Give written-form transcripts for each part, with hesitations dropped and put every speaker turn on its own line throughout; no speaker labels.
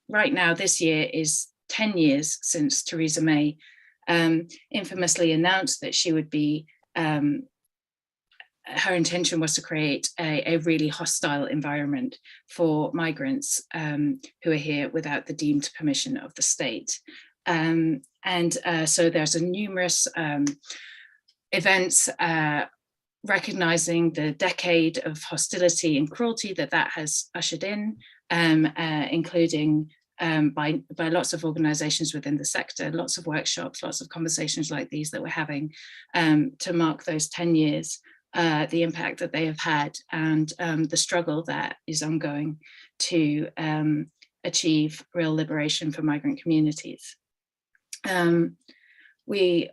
right now, this year is 10 years since Theresa May infamously announced that she would be, her intention was to create a really hostile environment for migrants who are here without the deemed permission of the state. So there's a numerous events recognizing the decade of hostility and cruelty that has ushered in, including by lots of organizations within the sector, lots of workshops, lots of conversations like these that we're having to mark those 10 years, the impact that they have had, and the struggle that is ongoing to achieve real liberation for migrant communities. We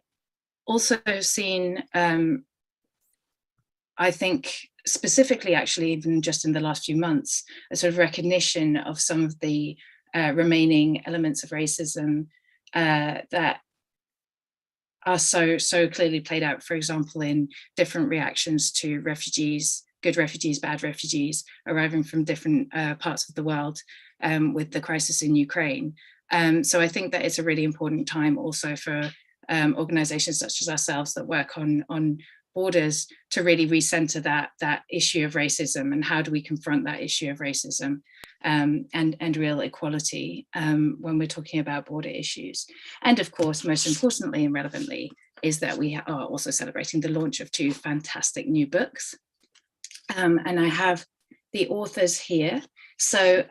also have seen, I think, specifically, actually, even just in the last few months, a sort of recognition of some of the remaining elements of racism that are so clearly played out, for example, in different reactions to refugees, good refugees, bad refugees, arriving from different parts of the world with the crisis in Ukraine. So I think that it's a really important time also for organizations such as ourselves that work on borders to really recenter that issue of racism, and how do we confront that issue of racism and real equality when we're talking about border issues. And of course, most importantly and relevantly, is that we are also celebrating the launch of 2 fantastic new books. And I have the authors here. So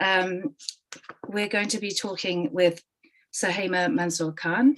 we're going to be talking with Suhaiymah Manzoor-Khan.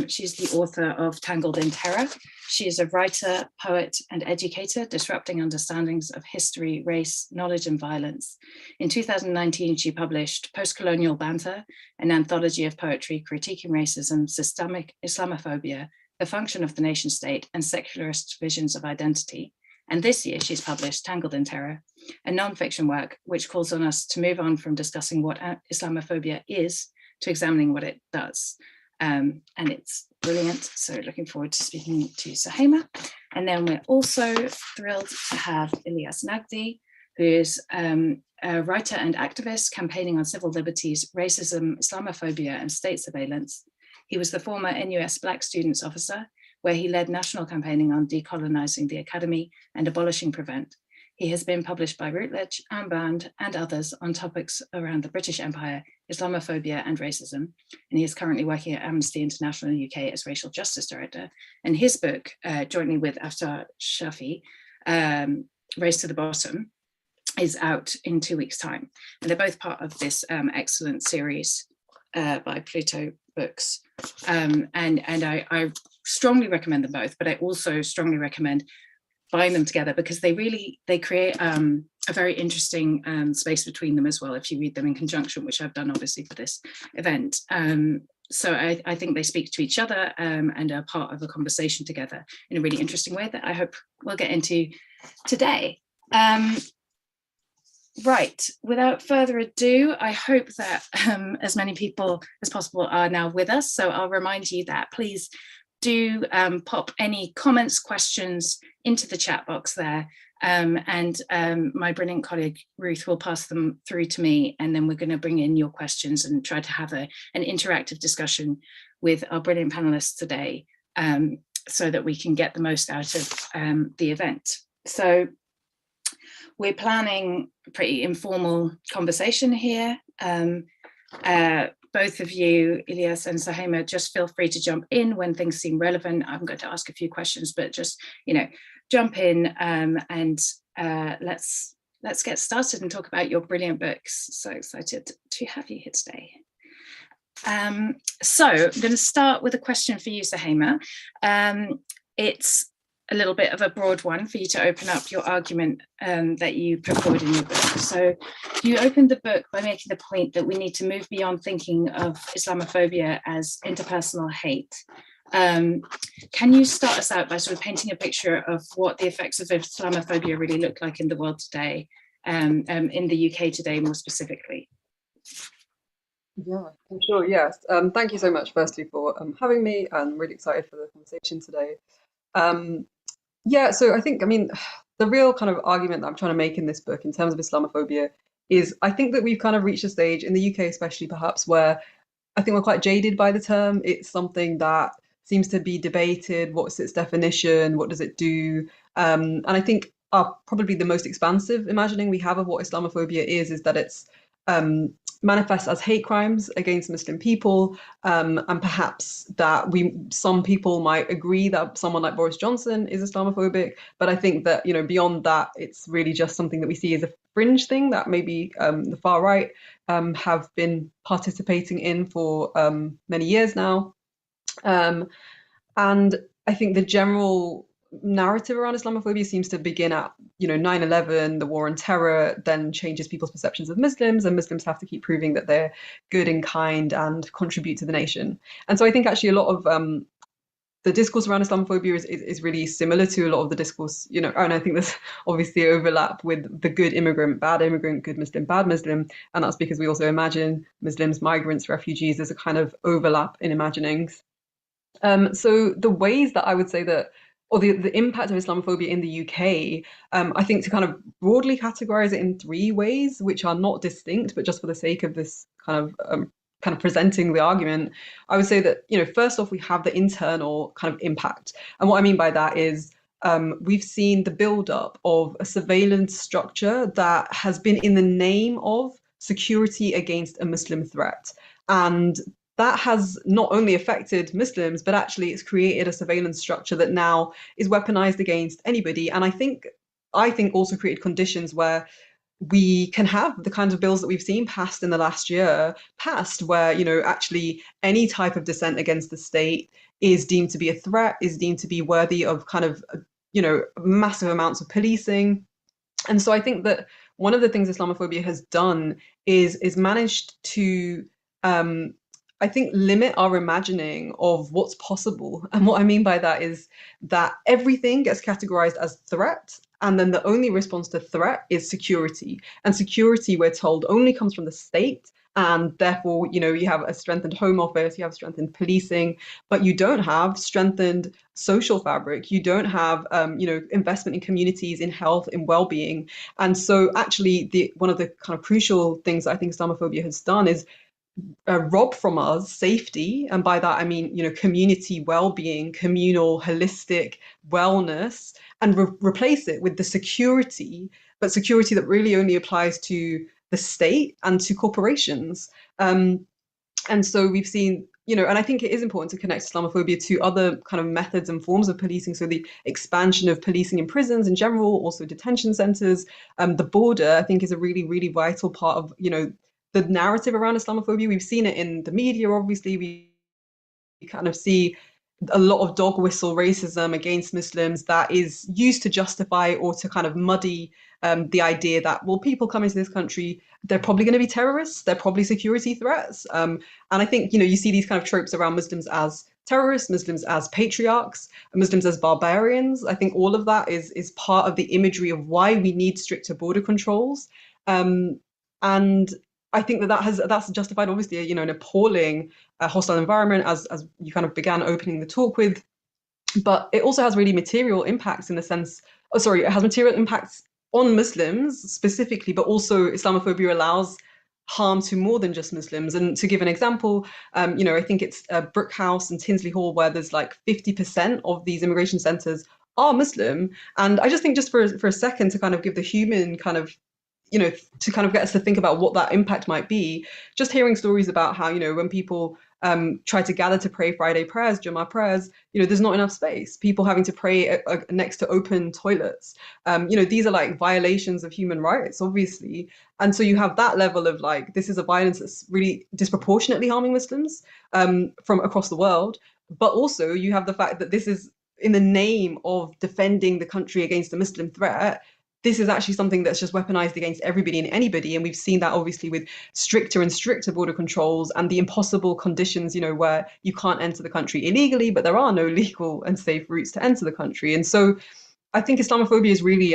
She's the author of Tangled in Terror. She is a writer, poet, and educator, disrupting understandings of history, race, knowledge, and violence. In 2019, she published Post-Colonial Banter, an anthology of poetry critiquing racism, systemic Islamophobia, the function of the nation state, and secularist visions of identity. And this year, she's published Tangled in Terror, a non-fiction work which calls on us to move on from discussing what Islamophobia is to examining what it does. And it's brilliant. So looking forward to speaking to Suhaiymah. And then we're also thrilled to have Ilyas Nagdee, who is a writer and activist campaigning on civil liberties, racism, Islamophobia, and state surveillance. He was the former NUS Black Students Officer, where he led national campaigning on decolonizing the academy and abolishing Prevent. He has been published by Routledge, Unbound, and others on topics around the British Empire, Islamophobia, and racism. And he is currently working at Amnesty International in the UK as Racial Justice Director. And his book, jointly with Aftar Shafi, Race to the Bottom, is out in 2 weeks' time. And they're both part of this excellent series by Pluto Books. And I strongly recommend them both, but I also strongly recommend buying them together, because they create a very interesting space between them as well, if you read them in conjunction, which I've done obviously for this event. So I think they speak to each other and are part of a conversation together in a really interesting way that I hope we'll get into today. Right, without further ado, I hope that as many people as possible are now with us. So I'll remind you that please do pop any comments, questions into the chat box there. And my brilliant colleague Ruth will pass them through to me, and then we're going to bring in your questions and try to have an interactive discussion with our brilliant panelists today, so that we can get the most out of the event. So we're planning a pretty informal conversation here. Both of you, Ilyas and Suhaiymah, just feel free to jump in when things seem relevant. I'm going to ask a few questions, but just, jump in and let's get started and talk about your brilliant books. So excited to have you here today. So I'm going to start with a question for you, Suhaiymah. It's a little bit of a broad one for you to open up your argument that you put forward in your book. So you opened the book by making the point that we need to move beyond thinking of Islamophobia as interpersonal hate. Can you start us out by sort of painting a picture of what the effects of Islamophobia really look like in the world today, in the UK today more specifically?
Yeah, sure, yes. Thank you so much, firstly, for having me. I'm really excited for the conversation today. Yeah, so I think, the real kind of argument that I'm trying to make in this book in terms of Islamophobia is I think that we've kind of reached a stage in the UK, especially perhaps, where I think we're quite jaded by the term. It's something that seems to be debated. What's its definition? What does it do? And I think probably the most expansive imagining we have of what Islamophobia is that it's manifests as hate crimes against Muslim people, and perhaps that some people might agree that someone like Boris Johnson is Islamophobic, but I think that beyond that, it's really just something that we see as a fringe thing that maybe the far right have been participating in for many years now. And I think the general narrative around Islamophobia seems to begin at 9/11, the war on terror, then changes people's perceptions of Muslims, and Muslims have to keep proving that they're good and kind and contribute to the nation. And so I think actually a lot of the discourse around Islamophobia is really similar to a lot of the discourse, and I think there's obviously overlap with the good immigrant, bad immigrant, good Muslim, bad Muslim, and that's because we also imagine Muslims, migrants, refugees. There's a kind of overlap in imaginings. So the ways that I would say that, or the impact of Islamophobia in the UK, I think to kind of broadly categorize it in three ways, which are not distinct, but just for the sake of this kind of presenting the argument, I would say that, first off, we have the internal kind of impact. And what I mean by that is we've seen the buildup of a surveillance structure that has been in the name of security against a Muslim threat. And that has not only affected Muslims, but actually it's created a surveillance structure that now is weaponized against anybody. And I think also created conditions where we can have the kinds of bills that we've seen passed in the last year, where, actually any type of dissent against the state is deemed to be a threat, is deemed to be worthy of kind of, massive amounts of policing. And so I think that one of the things Islamophobia has done is managed to I think limit our imagining of what's possible. And what I mean by that is that everything gets categorized as threat, and then the only response to threat is security. And security, we're told, only comes from the state. And therefore, you have a strengthened home office, you have strengthened policing, but you don't have strengthened social fabric. You don't have, investment in communities, in health, in well-being. And so actually, one of the kind of crucial things I think Islamophobia has done is rob from us safety, and by that I mean community well-being, communal holistic wellness, and replace it with the security, but security that really only applies to the state and to corporations. And so we've seen, and I think it is important to connect Islamophobia to other kind of methods and forms of policing. So the expansion of policing in prisons in general, also detention centers, the border, I think is a really, really vital part of, the narrative around Islamophobia. We've seen it in the media, obviously. We kind of see a lot of dog whistle racism against Muslims that is used to justify or to kind of muddy the idea that, well, people coming to this country, they're probably going to be terrorists, they're probably security threats. And I think, you see these kind of tropes around Muslims as terrorists, Muslims as patriarchs, Muslims as barbarians. I think all of that is part of the imagery of why we need stricter border controls. And I think that's justified, obviously, an appalling hostile environment, as you kind of began opening the talk with. But it also has really material impacts in the sense, it has material impacts on Muslims specifically, but also Islamophobia allows harm to more than just Muslims. And to give an example, I think it's Brookhouse and Tinsley Hall, where there's like 50% of these immigration centers are Muslim. And I just think just for a second to kind of give the human kind of to kind of get us to think about what that impact might be, just hearing stories about how, when people try to gather to pray Friday prayers, Jummah prayers, there's not enough space. People having to pray next to open toilets. These are like violations of human rights, obviously. And so you have that level of like, this is a violence that's really disproportionately harming Muslims from across the world. But also you have the fact that this is in the name of defending the country against a Muslim threat. This is actually something that's just weaponized against everybody and anybody. And we've seen that obviously with stricter and stricter border controls and the impossible conditions, where you can't enter the country illegally, but there are no legal and safe routes to enter the country. And so I think Islamophobia is really,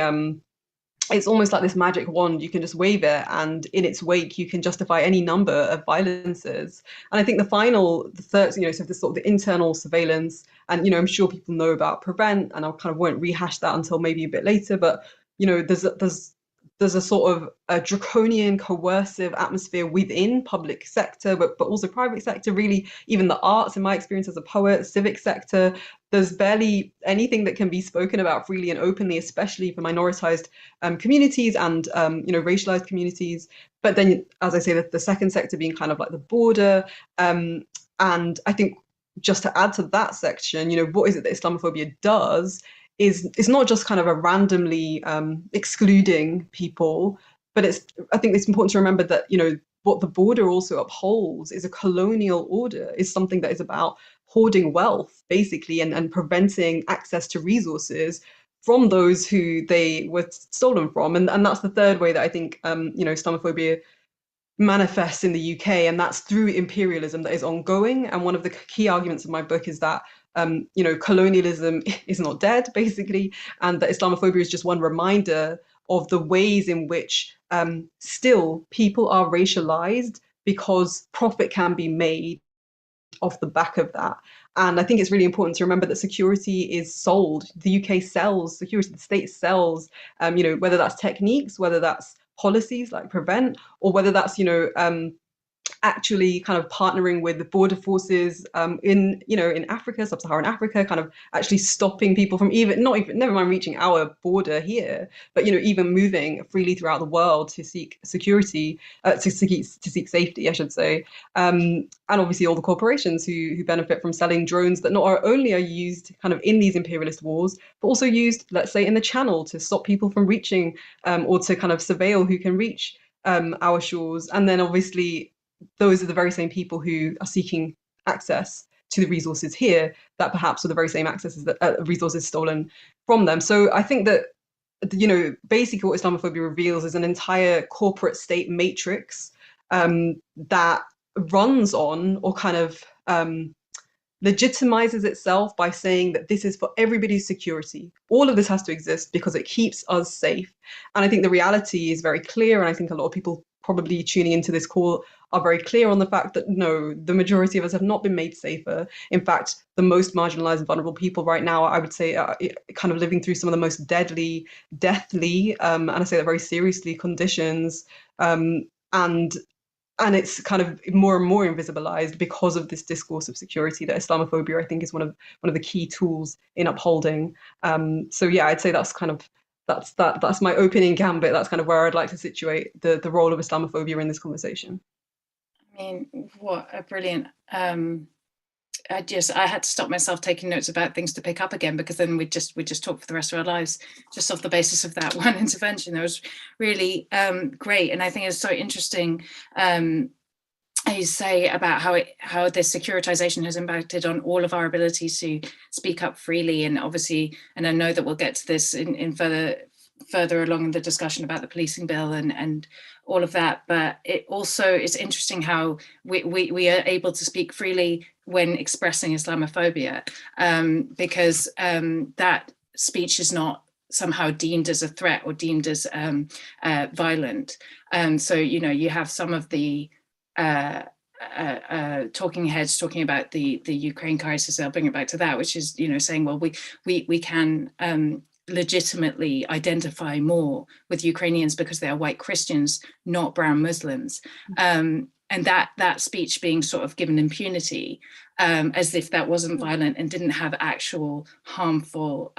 it's almost like this magic wand. You can just wave it, and in its wake, you can justify any number of violences. And I think the third, so this sort of the internal surveillance, and, I'm sure people know about Prevent, and I kind of won't rehash that until maybe a bit later, but there's there's a sort of a draconian, coercive atmosphere within public sector, but also private sector, really, even the arts, in my experience as a poet, civic sector. There's barely anything that can be spoken about freely and openly, especially for minoritized communities and racialized communities. But then, as I say, the second sector being kind of like the border. And I think just to add to that section, what is it that Islamophobia does is it's not just kind of a randomly excluding people, but I think it's important to remember that, what the border also upholds is a colonial order, is something that is about hoarding wealth, basically, and preventing access to resources from those who they were stolen from. And that's the third way that I think, Islamophobia manifests in the UK, and that's through imperialism that is ongoing. And one of the key arguments of my book is that colonialism is not dead, basically, and that Islamophobia is just one reminder of the ways in which still people are racialized because profit can be made off the back of that. And I think it's really important to remember that security is sold. The UK sells security, the state sells, whether that's techniques, whether that's policies like prevent, or whether that's actually kind of partnering with the border forces in Africa, sub-Saharan Africa, kind of actually stopping people from never mind reaching our border here, but even moving freely throughout the world to seek security, to seek safety, I should say. And obviously all the corporations who benefit from selling drones that not only are used kind of in these imperialist wars, but also used, let's say, in the Channel to stop people from reaching or to kind of surveil who can reach our shores. And then obviously those are the very same people who are seeking access to the resources here that perhaps are the very same accesses that resources stolen from them. So I think that basically what Islamophobia reveals is an entire corporate state matrix that runs on or kind of legitimizes itself by saying that this is for everybody's security. All of this has to exist because it keeps us safe. And I think the reality is very clear, and I think a lot of people probably tuning into this call are very clear on the fact that no, the majority of us have not been made safer. In fact, the most marginalized and vulnerable people right now, I would say, are kind of living through some of the most deathly, and I say that very seriously, conditions. And it's kind of more and more invisibilized because of this discourse of security that Islamophobia, I think, is one of the key tools in upholding. So yeah, I'd say that's kind of that's my opening gambit. That's kind of where I'd like to situate the role of Islamophobia in this conversation.
I mean, what a brilliant. I had to stop myself taking notes about things to pick up again, because then we'd just talk for the rest of our lives just off the basis of that one intervention. That was really great, and I think it's so interesting. You say about how this securitization has impacted on all of our abilities to speak up freely, and obviously, and I know that we'll get to this in further along in the discussion about the policing bill and all of that, but it also is interesting how we are able to speak freely when expressing Islamophobia, because that speech is not somehow deemed as a threat or deemed as violent. So, you have some of the talking heads talking about the Ukraine crisis. I'll bring it back to that, which is, saying, well, we can legitimately identify more with Ukrainians because they are white Christians, not brown Muslims. And that speech being sort of given impunity, as if that wasn't violent and didn't have actual harmful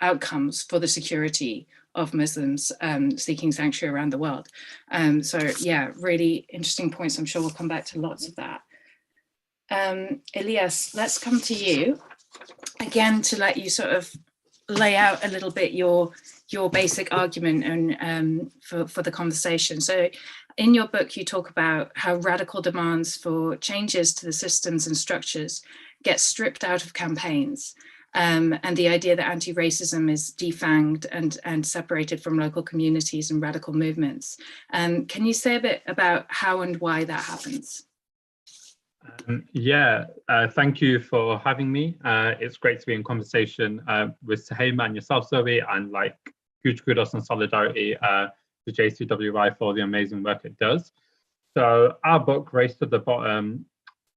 outcomes for the security of Muslims seeking sanctuary around the world. So yeah, really interesting points. I'm sure we'll come back to lots of that. Ilyas, let's come to you again to let you sort of lay out a little bit your basic argument and for the conversation. So in your book, you talk about how radical demands for changes to the systems and structures get stripped out of campaigns, and the idea that anti-racism is defanged and separated from local communities and radical movements. Can you say a bit about how and why that happens?
Thank you for having me. It's great to be in conversation with Suhaiymah and yourself, Zoe, and huge kudos and solidarity to JCWI for the amazing work it does. So our book, Race to the Bottom,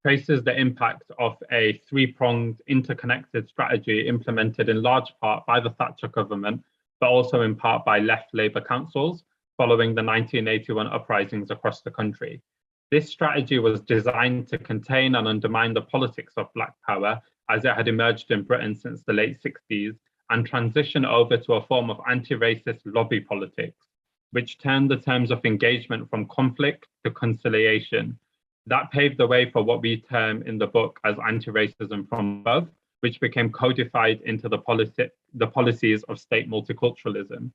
traces the impact of a three-pronged interconnected strategy implemented in large part by the Thatcher government, but also in part by left Labour councils following the 1981 uprisings across the country. This strategy was designed to contain and undermine the politics of Black power as it had emerged in Britain since the late 60s and transition over to a form of anti-racist lobby politics, which turned the terms of engagement from conflict to conciliation. That paved the way for what we term in the book as anti-racism from above, which became codified into the policies of state multiculturalism.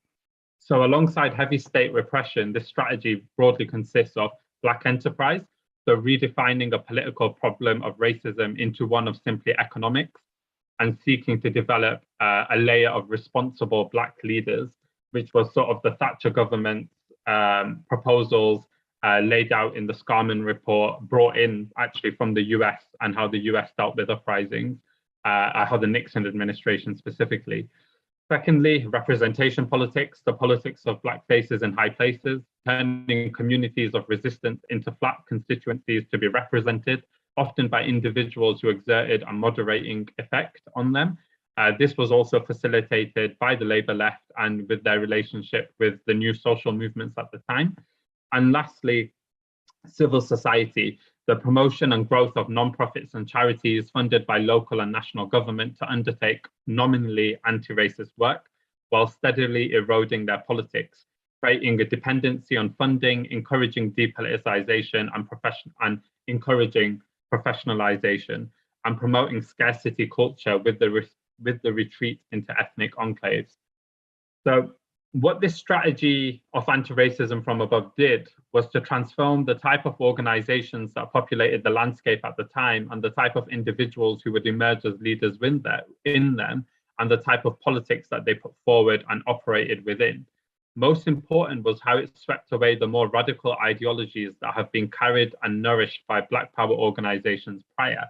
So alongside heavy state repression, this strategy broadly consists of Black enterprise, so redefining a political problem of racism into one of simply economics, and seeking to develop a layer of responsible Black leaders, which was sort of the Thatcher government's proposals laid out in the Scarman report, brought in actually from the US and how the US dealt with uprisings, how the Nixon administration specifically. Secondly, representation politics, the politics of Black faces in high places, turning communities of resistance into flat constituencies to be represented, often by individuals who exerted a moderating effect on them. This was also facilitated by the Labour left and with their relationship with the new social movements at the time. And lastly, civil society, the promotion and growth of non-profits and charities funded by local and national government to undertake nominally anti-racist work while steadily eroding their politics, creating a dependency on funding, encouraging depoliticization and encouraging professionalization, and promoting scarcity culture with the retreat into ethnic enclaves. So what this strategy of anti-racism from above did was to transform the type of organizations that populated the landscape at the time and the type of individuals who would emerge as leaders in them and the type of politics that they put forward and operated within. Most important was how it swept away the more radical ideologies that have been carried and nourished by Black power organizations prior.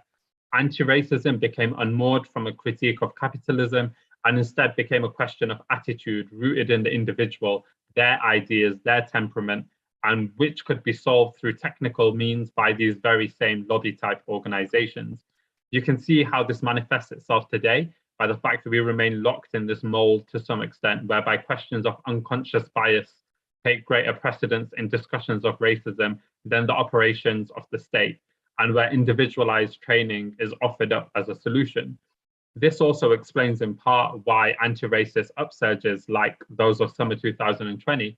Anti-racism became unmoored from a critique of capitalism and instead became a question of attitude rooted in the individual, their ideas, their temperament, and which could be solved through technical means by these very same lobby-type organizations. You can see how this manifests itself today by the fact that we remain locked in this mold to some extent, whereby questions of unconscious bias take greater precedence in discussions of racism than the operations of the state, and where individualized training is offered up as a solution. This also explains in part why anti-racist upsurges like those of summer 2020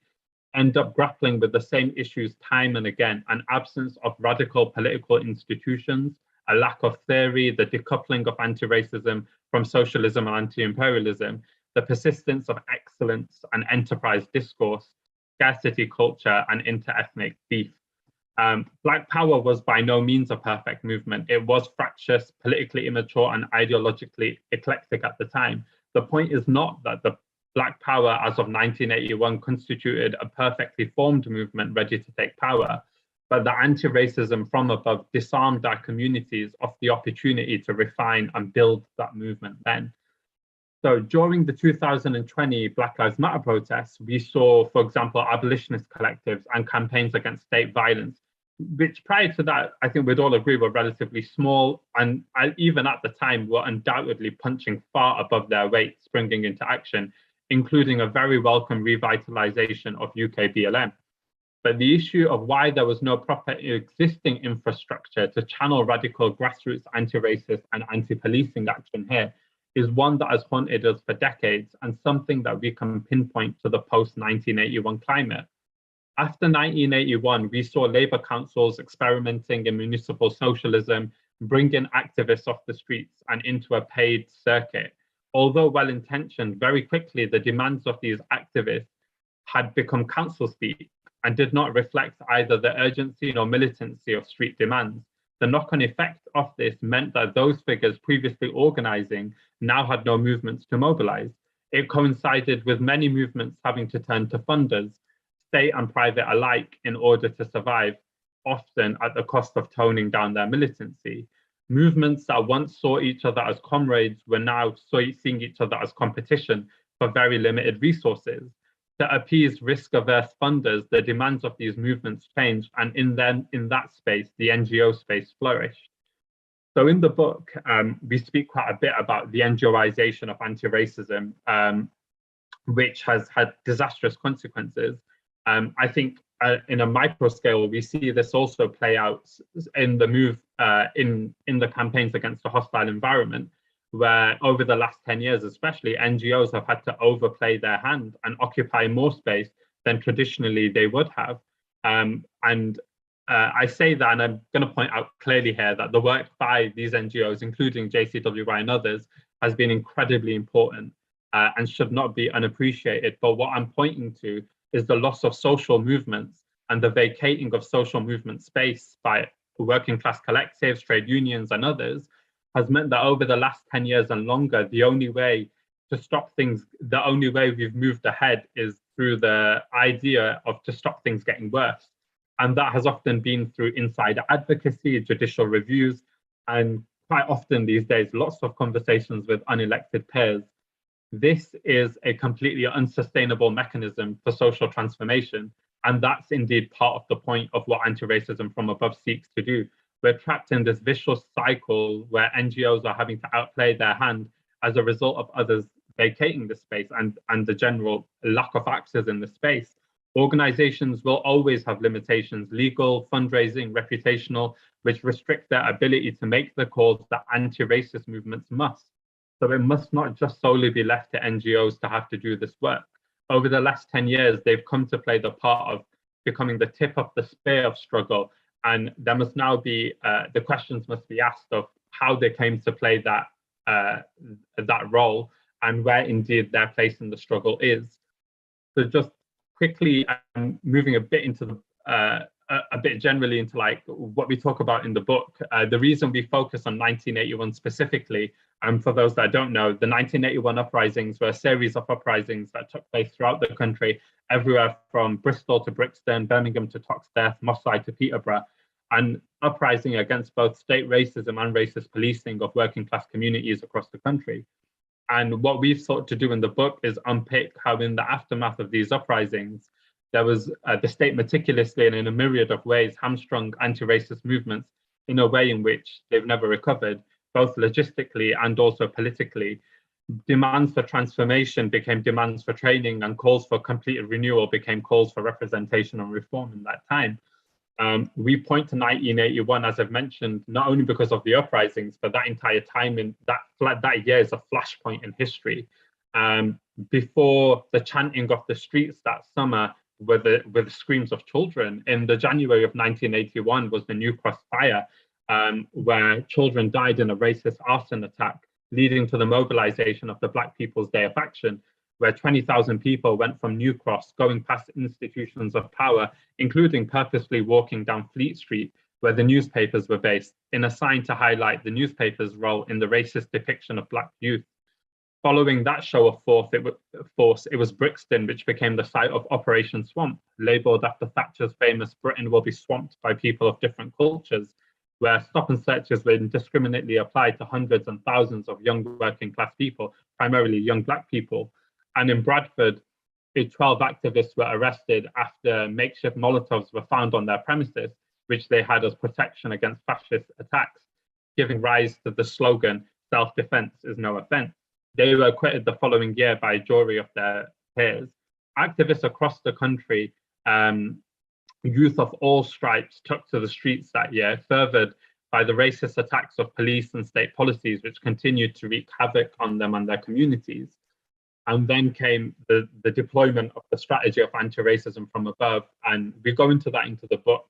end up grappling with the same issues time and again: an absence of radical political institutions, a lack of theory, the decoupling of anti-racism from socialism and anti-imperialism, the persistence of excellence and enterprise discourse, scarcity culture, and inter-ethnic beef. Black power was by no means a perfect movement. It was fractious, politically immature, and ideologically eclectic at the time. The point is not that the Black power as of 1981 constituted a perfectly formed movement ready to take power, but the anti-racism from above disarmed our communities of the opportunity to refine and build that movement then. So during the 2020 Black Lives Matter protests, we saw, for example, abolitionist collectives and campaigns against state violence, which prior to that, I think we'd all agree were relatively small, and even at the time were undoubtedly punching far above their weight, springing into action, including a very welcome revitalization of UK BLM. But the issue of why there was no proper existing infrastructure to channel radical grassroots anti-racist and anti-policing action here is one that has haunted us for decades, and something that we can pinpoint to the post-1981 climate. After 1981, we saw Labour councils experimenting in municipal socialism, bringing activists off the streets and into a paid circuit. Although well-intentioned, very quickly the demands of these activists had become council speak and did not reflect either the urgency nor militancy of street demands. The knock-on effect of this meant that those figures previously organising now had no movements to mobilise. It coincided with many movements having to turn to funders, state and private alike, in order to survive, often at the cost of toning down their militancy. Movements that once saw each other as comrades were now seeing each other as competition for very limited resources. To appease risk-averse funders, the demands of these movements changed, and in that space, the NGO space flourished. So in the book, we speak quite a bit about the NGOization of anti-racism, which has had disastrous consequences. I think in a micro scale, we see this also play out in the move in the campaigns against the hostile environment, where over the last 10 years, especially, NGOs have had to overplay their hand and occupy more space than traditionally they would have. I say that, and I'm going to point out clearly here that the work by these NGOs, including JCWI and others, has been incredibly important and should not be unappreciated. But what I'm pointing to is the loss of social movements and the vacating of social movement space by working class collectives, trade unions, and others, has meant that over the last 10 years and longer, the only way to stop things, the only way we've moved ahead is through the idea of to stop things getting worse. And that has often been through insider advocacy, judicial reviews, and quite often these days, lots of conversations with unelected peers. This is a completely unsustainable mechanism for social transformation. And that's indeed part of the point of what anti-racism from above seeks to do. We're trapped in this vicious cycle where NGOs are having to outplay their hand as a result of others vacating the space and the general lack of access in the space. Organizations will always have limitations, legal, fundraising, reputational, which restrict their ability to make the calls that anti-racist movements must. So it must not just solely be left to NGOs to have to do this work. Over the last 10 years, they've come to play the part of becoming the tip of the spear of struggle. And there must now be, the questions must be asked of how they came to play that role and where indeed their place in the struggle is. So just quickly moving a bit into the, a bit generally into like what we talk about in the book. The reason we focus on 1981 specifically, and for those that don't know, the 1981 uprisings were a series of uprisings that took place throughout the country, everywhere from Bristol to Brixton, Birmingham to Toxteth, Moss Side to Peterborough, and uprising against both state racism and racist policing of working class communities across the country. And what we've sought to do in the book is unpick how in the aftermath of these uprisings, there was the state meticulously and in a myriad of ways hamstrung anti-racist movements in a way in which they've never recovered, both logistically and also politically. Demands for transformation became demands for training, and calls for complete renewal became calls for representation and reform in that time. We point to 1981, as I've mentioned, not only because of the uprisings, but that entire time in that year is a flashpoint in history. Before the chanting of the streets that summer with the screams of children, in the January of 1981 was the New Cross fire, where children died in a racist arson attack, leading to the mobilization of the Black People's Day of Action, where 20,000 people went from New Cross, going past institutions of power, including purposely walking down Fleet Street, where the newspapers were based, in a sign to highlight the newspaper's role in the racist depiction of Black youth. Following that show of force, it was Brixton which became the site of Operation Swamp, labelled after Thatcher's famous "Britain will be swamped by people of different cultures," where stop and searches were indiscriminately applied to hundreds and thousands of young working class people, primarily young Black people. And in Bradford, 12 activists were arrested after makeshift Molotovs were found on their premises, which they had as protection against fascist attacks, giving rise to the slogan, "Self-defense is no offense." They were acquitted the following year by a jury of their peers. Activists across the country, youth of all stripes, took to the streets that year, furthered by the racist attacks of police and state policies, which continued to wreak havoc on them and their communities. And then came the deployment of the strategy of anti-racism from above. And we go into that into the book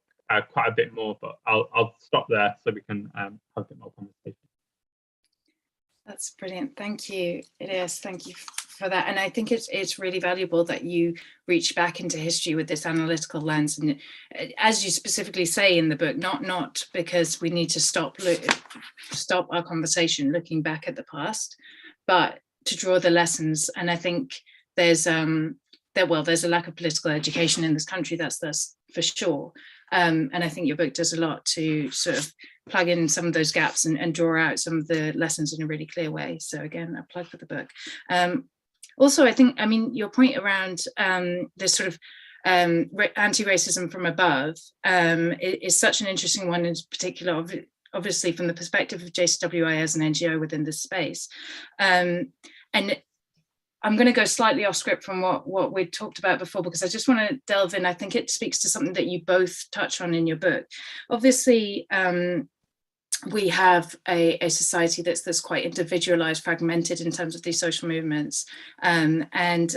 quite a bit more, but I'll stop there so we can have a bit more conversation.
That's brilliant. Thank you, Ilyas. Thank you for that. And I think it's really valuable that you reach back into history with this analytical lens. And as you specifically say in the book, not because we need to stop our conversation looking back at the past, but to draw the lessons. And I think there's a lack of political education in this country, that's for sure. And I think your book does a lot to sort of plug in some of those gaps and draw out some of the lessons in a really clear way. So again, a plug for the book. Also, I mean, your point around this sort of anti-racism from above is such an interesting one, in particular, obviously from the perspective of JCWI as an NGO within this space. And I'm going to go slightly off script from what we'd talked about before, because I just want to delve in. I think it speaks to something that you both touch on in your book. Obviously, we have a society that's quite individualized, fragmented in terms of these social movements, and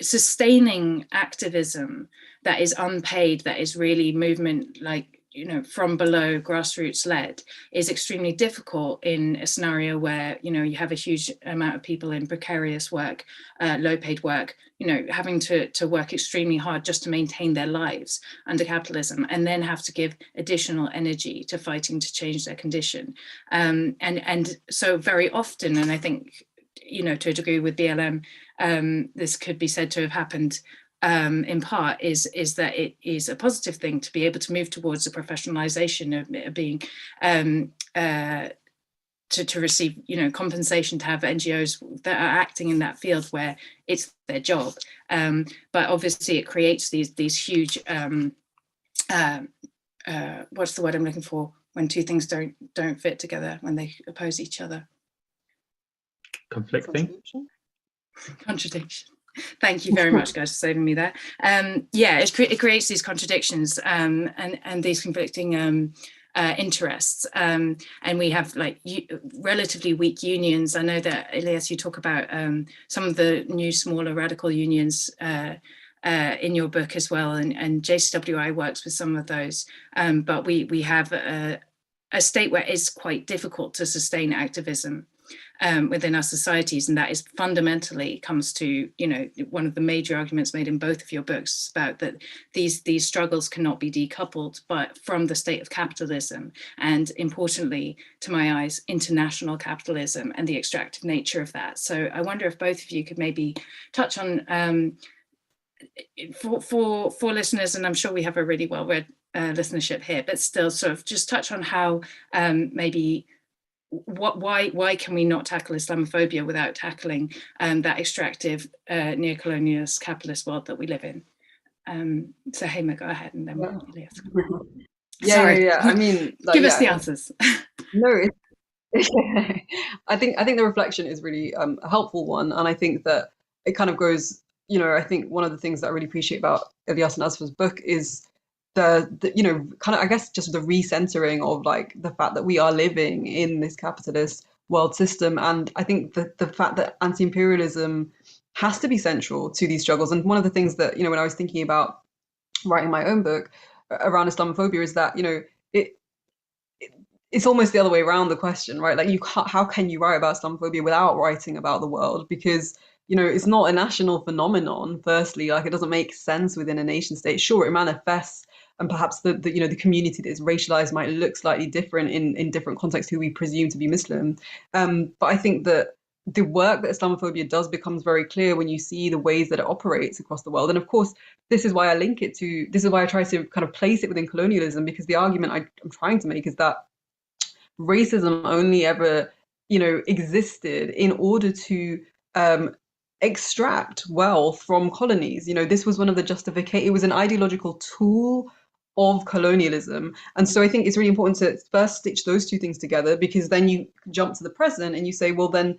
sustaining activism that is unpaid, that is really movement, like, you know, from below, grassroots led, is extremely difficult in a scenario where, you know, you have a huge amount of people in precarious work, low paid work, you know, having to work extremely hard just to maintain their lives under capitalism, and then have to give additional energy to fighting to change their condition. And so very often, and I think, you know, to a degree with BLM, this could be said to have happened in part, is that it is a positive thing to be able to move towards the professionalization of being to receive, you know, compensation, to have NGOs that are acting in that field where it's their job. But obviously it creates these huge what's the word I'm looking for, when two things don't fit together, when they oppose each other?
Conflicting.
Contradiction. Thank you very much, guys, for saving me there. Yeah, it creates these contradictions and these conflicting interests, and we have like relatively weak unions. I know that, Ilyas, you talk about some of the new, smaller, radical unions in your book as well, and JCWI works with some of those, but we have a state where it's quite difficult to sustain activism within our societies, and that is fundamentally comes to, you know, one of the major arguments made in both of your books about that these struggles cannot be decoupled but from the state of capitalism, and importantly, to my eyes, international capitalism and the extractive nature of that. So I wonder if both of you could maybe touch on for listeners, and I'm sure we have a really well-read listenership here, but still sort of just touch on how maybe why can we not tackle Islamophobia without tackling that extractive neocolonialist capitalist world that we live in? Suhaiymah, go ahead, and then Ilyas.
Yeah. I mean, like,
give us the answers.
No, I think the reflection is really a helpful one, and I think that it kind of goes. You know, I think one of the things that I really appreciate about Ilyas Nagdee's book is the you know, kind of, I guess, just the recentering of like the fact that we are living in this capitalist world system, and I think that the fact that anti-imperialism has to be central to these struggles. And one of the things that, you know, when I was thinking about writing my own book around Islamophobia is that, you know, it's almost the other way around, the question, right? Like, how can you write about Islamophobia without writing about the world? Because, you know, it's not a national phenomenon. Firstly, like, it doesn't make sense within a nation state. Sure, it manifests, and perhaps the you know, the community that is racialized might look slightly different in different contexts who we presume to be Muslim. But I think that the work that Islamophobia does becomes very clear when you see the ways that it operates across the world. And of course, this is why I link it to, this is why I try to kind of place it within colonialism, because the argument I'm trying to make is that racism only ever, you know, existed in order to extract wealth from colonies. You know, this was one of the justifications. It was an ideological tool of colonialism. And so I think it's really important to first stitch those two things together, because then you jump to the present and you say, well, then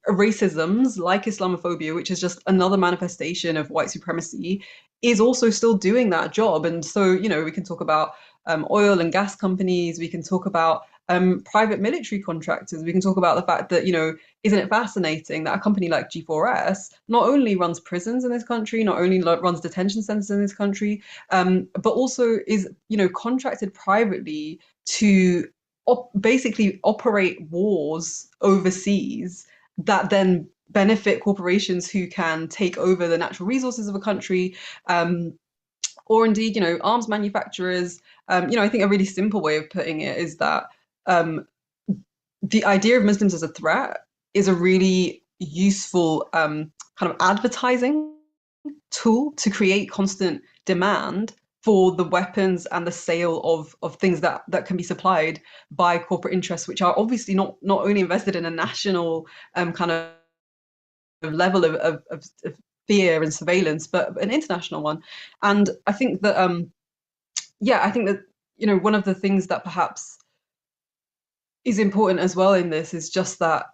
racisms like Islamophobia, which is just another manifestation of white supremacy, is also still doing that job. And so, you know, we can talk about oil and gas companies, we can talk about private military contractors, we can talk about the fact that, you know, isn't it fascinating that a company like G4S not only runs prisons in this country, not only runs detention centers in this country, but also is, you know, contracted privately to basically operate wars overseas that then benefit corporations who can take over the natural resources of a country, or indeed, you know, arms manufacturers. You know, I think a really simple way of putting it is that the idea of Muslims as a threat is a really useful kind of advertising tool to create constant demand for the weapons and the sale of things that can be supplied by corporate interests, which are obviously not only invested in a national kind of level of fear and surveillance, but an international one. And I think that I think that, you know, one of the things that perhaps is important as well in this is just that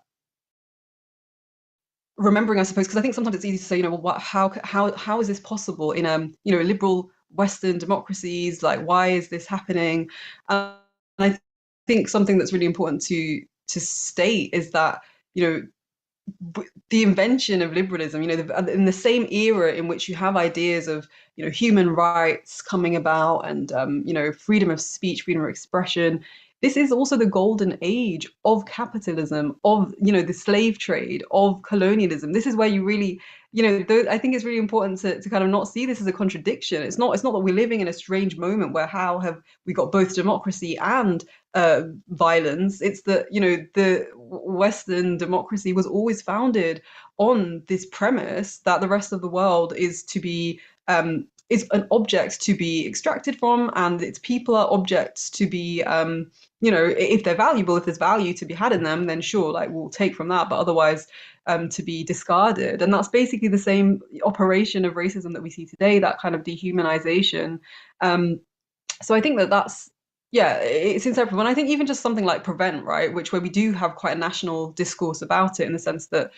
remembering, I suppose, because I think sometimes it's easy to say, well, how is this possible in liberal Western democracies? Like, why is this happening? And I think something that's really important to state is that the invention of liberalism, in the same era in which you have ideas of human rights coming about and freedom of speech, freedom of expression. This is also the golden age of capitalism, of the slave trade, of colonialism. This is where you really, I think it's really important to kind of not see this as a contradiction. It's not that we're living in a strange moment where how have we got both democracy and violence. It's that the Western democracy was always founded on this premise that the rest of the world is to be is an object to be extracted from, and its people are objects to be if they're valuable, if there's value to be had in them, then sure, like we'll take from that, but otherwise to be discarded. And that's basically the same operation of racism that we see today, that kind of dehumanization. So I think that's it's inseparable. And I think even just something like Prevent, right, where we do have quite a national discourse about it, in the sense that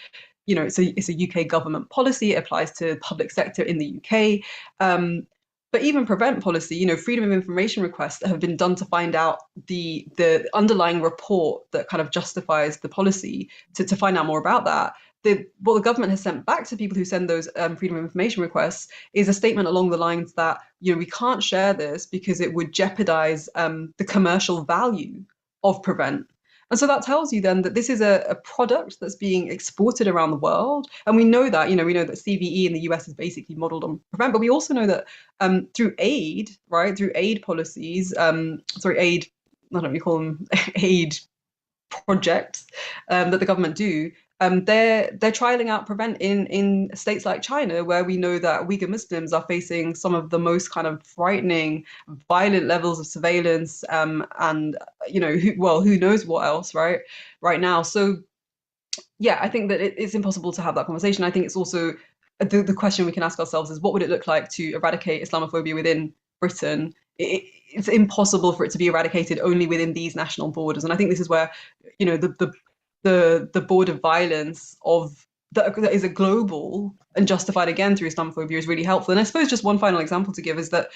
it's a UK government policy, it applies to public sector in the UK. But even Prevent policy, freedom of information requests that have been done to find out the underlying report that kind of justifies the policy, to find out more about that. What the government has sent back to people who send those freedom of information requests is a statement along the lines that we can't share this because it would jeopardize the commercial value of Prevent. And so that tells you then that this is a product that's being exported around the world. And we know that, we know that CVE in the US is basically modeled on Prevent, but we also know that through aid, right, through aid policies, aid, I don't know what you call them, aid projects that the government do, they're trialing out Prevent in states like China, where we know that Uyghur Muslims are facing some of the most kind of frightening, violent levels of surveillance, and who knows what else, right now. So yeah, I think that it's impossible to have that conversation. I think it's also the question we can ask ourselves is, what would it look like to eradicate Islamophobia within Britain? It's impossible for it to be eradicated only within these national borders. And I think this is where the border violence that is a global and justified again through Islamophobia is really helpful. And I suppose just one final example to give is that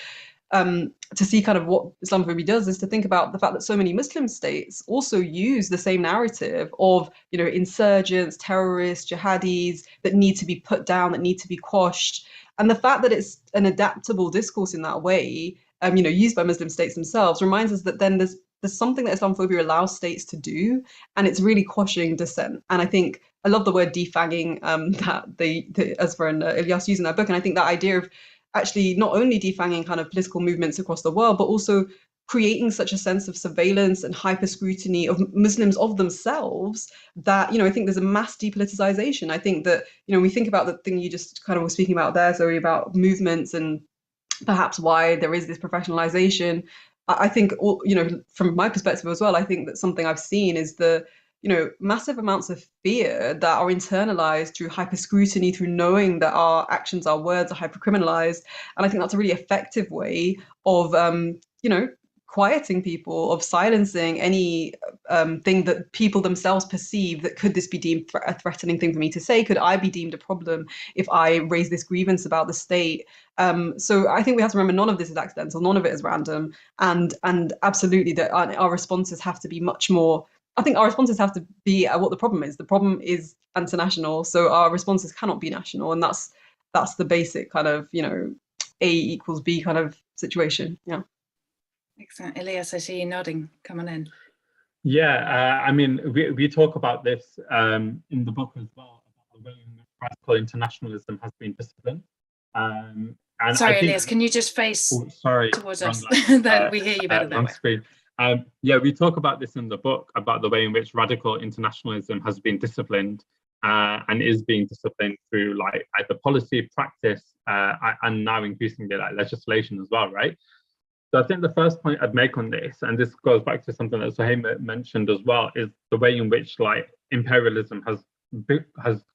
to see kind of what Islamophobia does is to think about the fact that so many Muslim states also use the same narrative of insurgents, terrorists, jihadis that need to be put down, that need to be quashed. And the fact that it's an adaptable discourse in that way, used by Muslim states themselves, reminds us that then there's something that Islamophobia allows states to do, and it's really quashing dissent. And I think I love the word defanging that they Asra and Ilyas use in their book. And I think that idea of actually not only defanging kind of political movements across the world, but also creating such a sense of surveillance and hyper scrutiny of Muslims of themselves that, I think there's a mass depoliticization. I think that, we think about the thing you just kind of were speaking about there, Zoe, about movements and perhaps why there is this professionalization. I think, from my perspective as well, I think that something I've seen is the, massive amounts of fear that are internalized through hyper scrutiny, through knowing that our actions, our words are hyper criminalized. And I think that's a really effective way of, quieting people, of silencing any thing that people themselves perceive that could this be deemed a threatening thing for me to say? Could I be deemed a problem if I raise this grievance about the state? So I think we have to remember none of this is accidental, none of it is random, and absolutely that our responses have to be much more. I think our responses have to be what the problem is. The problem is international, so our responses cannot be national, and that's the basic kind of A equals B kind of situation. Yeah.
Excellent. Ilyas, I see you nodding. Come on in.
Yeah, I mean, we talk about this in the book as well, about the way in which radical internationalism has been disciplined. And
sorry, Ilyas, can you just face towards us? That we hear you better that way.
Screen. Yeah, we talk about this in the book, about the way in which radical internationalism has been disciplined and is being disciplined through like either policy, practice, and now increasingly like legislation as well, right? So I think the first point I'd make on this, and this goes back to something that Suhaiymah mentioned as well, is the way in which like imperialism has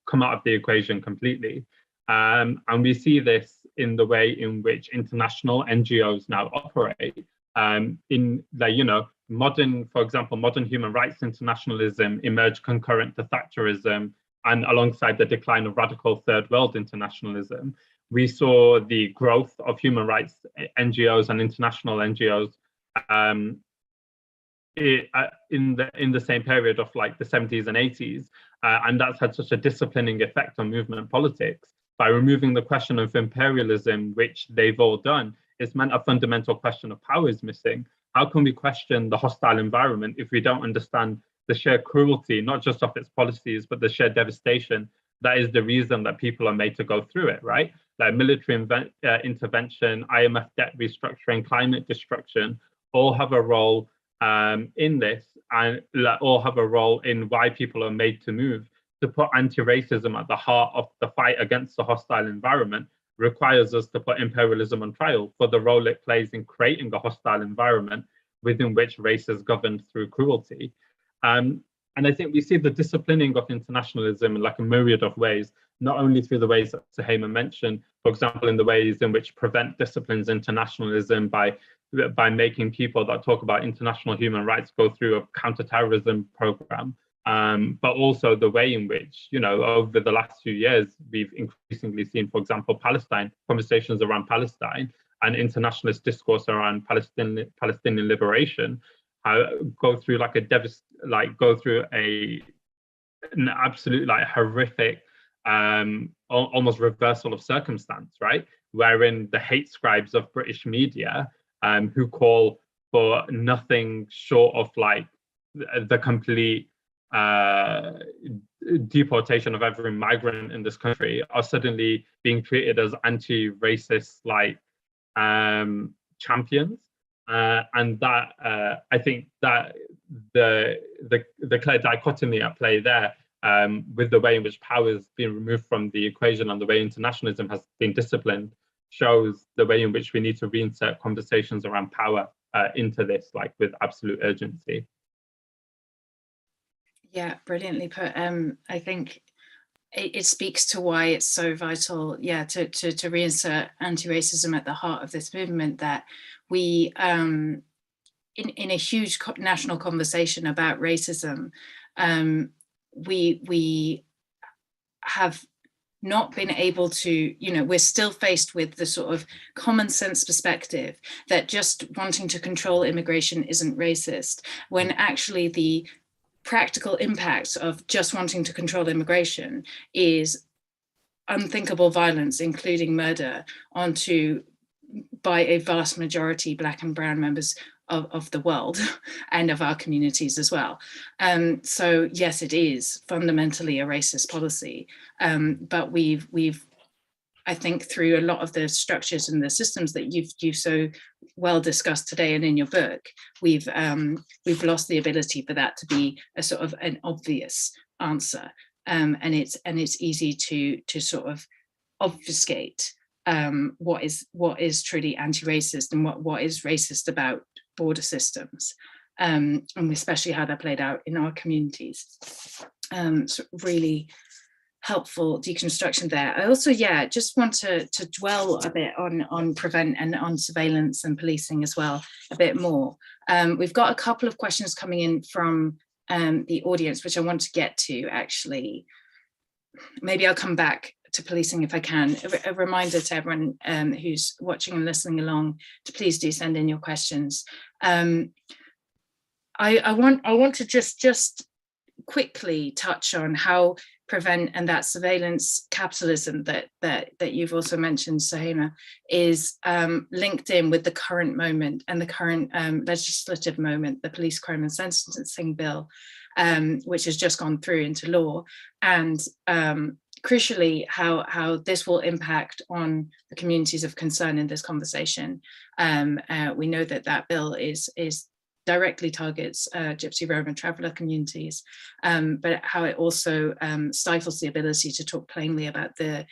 come out of the equation completely. And we see this in the way in which international NGOs now operate. In like, modern, for example, modern human rights internationalism emerged concurrent to Thatcherism, and alongside the decline of radical third world internationalism, we saw the growth of human rights NGOs and international NGOs in the same period of like the 70s and 80s, and that's had such a disciplining effect on movement politics. By removing the question of imperialism, which they've all done, it's meant a fundamental question of power is missing. How can we question the hostile environment if we don't understand the sheer cruelty, not just of its policies, but the sheer devastation that is the reason that people are made to go through it, right? Like military intervention, IMF debt restructuring, climate destruction, all have a role in this, and all have a role in why people are made to move. To put anti-racism at the heart of the fight against the hostile environment requires us to put imperialism on trial for the role it plays in creating a hostile environment within which race is governed through cruelty. And I think we see the disciplining of internationalism in like a myriad of ways, not only through the ways that Suhaiymah mentioned, for example, in the ways in which Prevent disciplines internationalism by making people that talk about international human rights go through a counterterrorism program, but also the way in which, you know, over the last few years, we've increasingly seen, for example, Palestine, conversations around Palestine and internationalist discourse around Palestinian liberation, go through like an absolute like horrific, almost reversal of circumstance, right? Wherein the hate scribes of British media, who call for nothing short of like the complete deportation of every migrant in this country, are suddenly being treated as anti-racist like champions. And that I think that the clear dichotomy at play there, with the way in which power has been removed from the equation and the way internationalism has been disciplined, shows the way in which we need to reinsert conversations around power into this, like with absolute urgency.
Yeah, brilliantly put. I think it speaks to why it's so vital, yeah, to reinsert anti-racism at the heart of this movement, that we, in a huge national conversation about racism, we have not been able to, you know, we're still faced with the sort of common sense perspective that just wanting to control immigration isn't racist, when actually the practical impacts of just wanting to control immigration is unthinkable violence, including murder, by a vast majority Black and brown members of the world and of our communities as well. So yes, it is fundamentally a racist policy, but we've I think through a lot of the structures and the systems that you've so well discussed today and in your book, we've lost the ability for that to be a sort of an obvious answer, and it's easy to sort of obfuscate what is truly anti-racist and what is racist about border systems, and especially how they're played out in our communities. So really helpful deconstruction there. I also, yeah, just want to dwell a bit on Prevent and on surveillance and policing as well, a bit more. We've got a couple of questions coming in from the audience, which I want to get to actually. Maybe I'll come back to policing if I can. A reminder to everyone who's watching and listening along to please do send in your questions. I want to just quickly touch on how Prevent and that surveillance capitalism that you've also mentioned, Suhaiymah, is linked in with the current moment and the current legislative moment, the Police Crime and Sentencing Bill, which has just gone through into law, and crucially how this will impact on the communities of concern in this conversation. We know that bill is directly targets Gypsy, Roma, Traveller communities, but how it also stifles the ability to talk plainly about the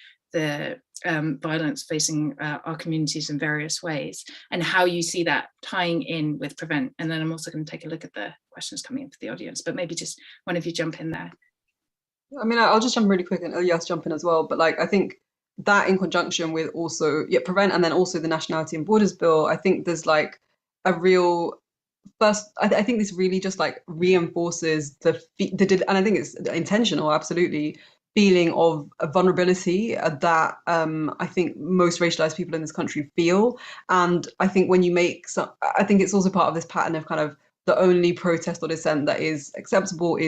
violence facing our communities in various ways, and how you see that tying in with Prevent. And then I'm also going to take a look at the questions coming in for the audience, but maybe just one of you jump in there.
I mean, I'll just jump really quick and Ilyas jump in as well. But like, I think that in conjunction with also, Prevent and then also the Nationality and Borders Bill, I think there's like a real first, I think this really just like reinforces and I think it's intentional, absolutely, feeling of vulnerability that I think most racialized people in this country feel. And I think when you make some, I think it's also part of this pattern of kind of the only protest or dissent that is acceptable